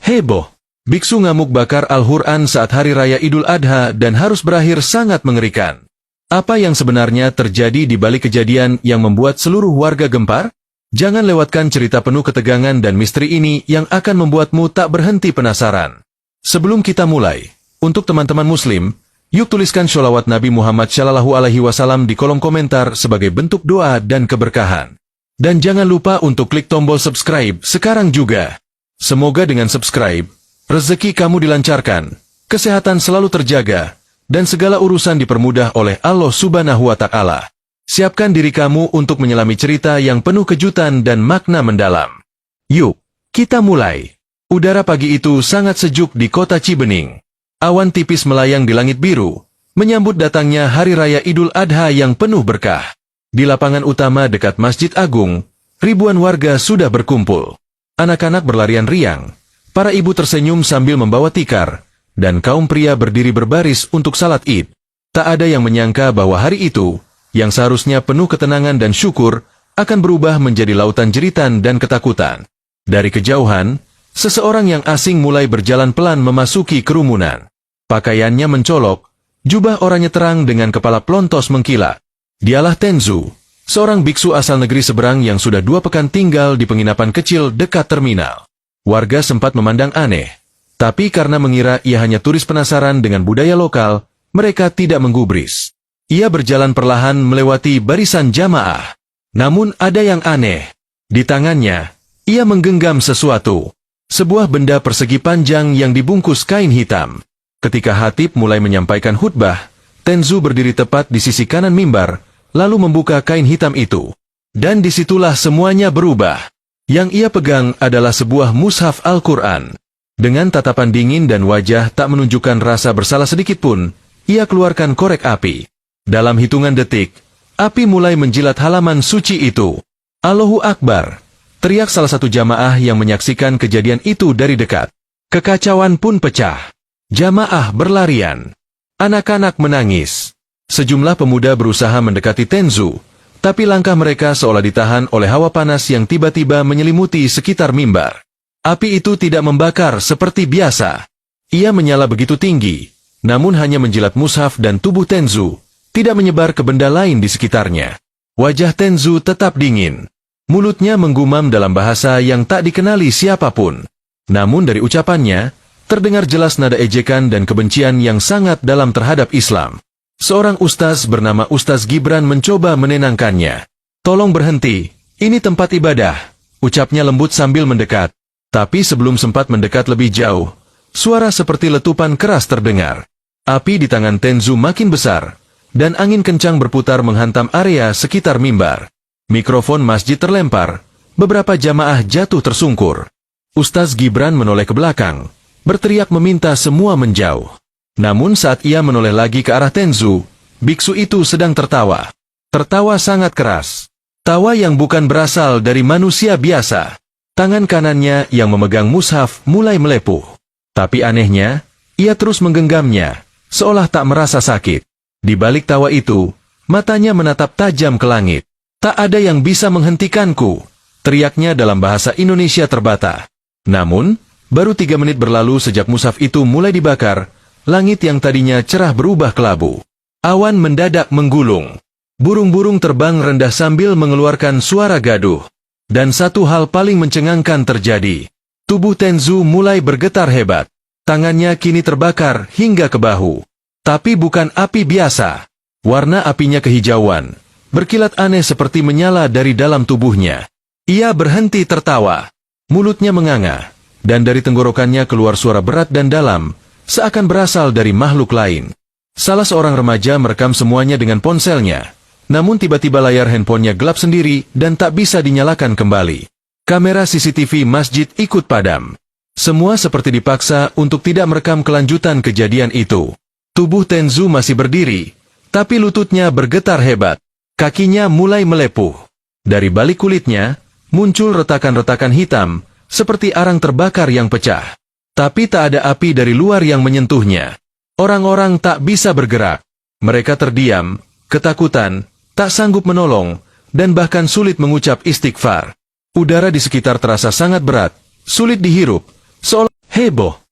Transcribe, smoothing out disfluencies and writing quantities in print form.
Heboh. Biksu ngamuk bakar Al-Quran saat Hari Raya Idul Adha dan harus berakhir sangat mengerikan. Apa yang sebenarnya terjadi di balik kejadian yang membuat seluruh warga gempar? Jangan lewatkan cerita penuh ketegangan dan misteri ini yang akan membuatmu tak berhenti penasaran. Sebelum kita mulai, untuk teman-teman muslim, yuk tuliskan sholawat Nabi Muhammad SAW di kolom komentar sebagai bentuk doa dan keberkahan. Dan jangan lupa untuk klik tombol subscribe sekarang juga. Semoga dengan subscribe, rezeki kamu dilancarkan, kesehatan selalu terjaga, dan segala urusan dipermudah oleh Allah Subhanahu wa Ta'ala. Siapkan diri kamu untuk menyelami cerita yang penuh kejutan dan makna mendalam. Yuk, kita mulai. Udara pagi itu sangat sejuk di kota Cibening. Awan tipis melayang di langit biru, menyambut datangnya Hari Raya Idul Adha yang penuh berkah. Di lapangan utama dekat Masjid Agung, ribuan warga sudah berkumpul. Anak-anak berlarian riang, para ibu tersenyum sambil membawa tikar, dan kaum pria berdiri berbaris untuk salat Id. Tak ada yang menyangka bahwa hari itu, yang seharusnya penuh ketenangan dan syukur, akan berubah menjadi lautan jeritan dan ketakutan. Dari kejauhan, seseorang yang asing mulai berjalan pelan memasuki kerumunan. Pakaiannya mencolok, jubah oranye terang dengan kepala plontos mengkilat. Dialah Tenzu, seorang biksu asal negeri seberang yang sudah 2 pekan tinggal di penginapan kecil dekat terminal. Warga sempat memandang aneh, tapi karena mengira ia hanya turis penasaran dengan budaya lokal, mereka tidak menggubris. Ia berjalan perlahan melewati barisan jamaah. Namun ada yang aneh. Di tangannya, ia menggenggam sesuatu. Sebuah benda persegi panjang yang dibungkus kain hitam. Ketika khatib mulai menyampaikan khutbah, Tenzu berdiri tepat di sisi kanan mimbar, lalu membuka kain hitam itu. Dan disitulah semuanya berubah. Yang ia pegang adalah sebuah mushaf Al-Quran. Dengan tatapan dingin dan wajah tak menunjukkan rasa bersalah sedikit pun, ia keluarkan korek api. Dalam hitungan detik, api mulai menjilat halaman suci itu. Allahu Akbar! Teriak salah satu jamaah yang menyaksikan kejadian itu dari dekat. Kekacauan pun pecah. Jamaah berlarian. Anak-anak menangis. Sejumlah pemuda berusaha mendekati Tenzu, tapi langkah mereka seolah ditahan oleh hawa panas yang tiba-tiba menyelimuti sekitar mimbar. Api itu tidak membakar seperti biasa. Ia menyala begitu tinggi, namun hanya menjilat mushaf dan tubuh Tenzu, tidak menyebar ke benda lain di sekitarnya. Wajah Tenzu tetap dingin. Mulutnya menggumam dalam bahasa yang tak dikenali siapapun. Namun dari ucapannya, terdengar jelas nada ejekan dan kebencian yang sangat dalam terhadap Islam. Seorang ustaz bernama Ustaz Gibran mencoba menenangkannya. "Tolong berhenti, ini tempat ibadah," ucapnya lembut sambil mendekat. Tapi sebelum sempat mendekat lebih jauh, suara seperti letupan keras terdengar. Api di tangan Tenzu makin besar, dan angin kencang berputar menghantam area sekitar mimbar. Mikrofon masjid terlempar, beberapa jamaah jatuh tersungkur. Ustaz Gibran menoleh ke belakang, berteriak meminta semua menjauh. Namun saat ia menoleh lagi ke arah Tenzu, biksu itu sedang tertawa. Tertawa sangat keras. Tawa yang bukan berasal dari manusia biasa. Tangan kanannya yang memegang mushaf mulai melepuh. Tapi anehnya, ia terus menggenggamnya, seolah tak merasa sakit. Di balik tawa itu, matanya menatap tajam ke langit. "Tak ada yang bisa menghentikanku," teriaknya dalam bahasa Indonesia terbata. Namun, baru 3 menit berlalu sejak mushaf itu mulai dibakar, langit yang tadinya cerah berubah kelabu. Awan mendadak menggulung. Burung-burung terbang rendah sambil mengeluarkan suara gaduh. Dan satu hal paling mencengangkan terjadi. Tubuh Tenzu mulai bergetar hebat. Tangannya kini terbakar hingga ke bahu. Tapi bukan api biasa. Warna apinya kehijauan. Berkilat aneh seperti menyala dari dalam tubuhnya. Ia berhenti tertawa. Mulutnya menganga. Dan dari tenggorokannya keluar suara berat dan dalam, seakan berasal dari makhluk lain. Salah seorang remaja merekam semuanya dengan ponselnya. Namun tiba-tiba layar handphonenya gelap sendiri dan tak bisa dinyalakan kembali. Kamera CCTV masjid ikut padam. Semua seperti dipaksa untuk tidak merekam kelanjutan kejadian itu. Tubuh Tenzu masih berdiri, tapi lututnya bergetar hebat. Kakinya mulai melepuh. Dari balik kulitnya, muncul retakan-retakan hitam, seperti arang terbakar yang pecah. Tapi tak ada api dari luar yang menyentuhnya. Orang-orang tak bisa bergerak. Mereka terdiam, ketakutan, tak sanggup menolong, dan bahkan sulit mengucap istighfar. Udara di sekitar terasa sangat berat, sulit dihirup, seolah Heboh.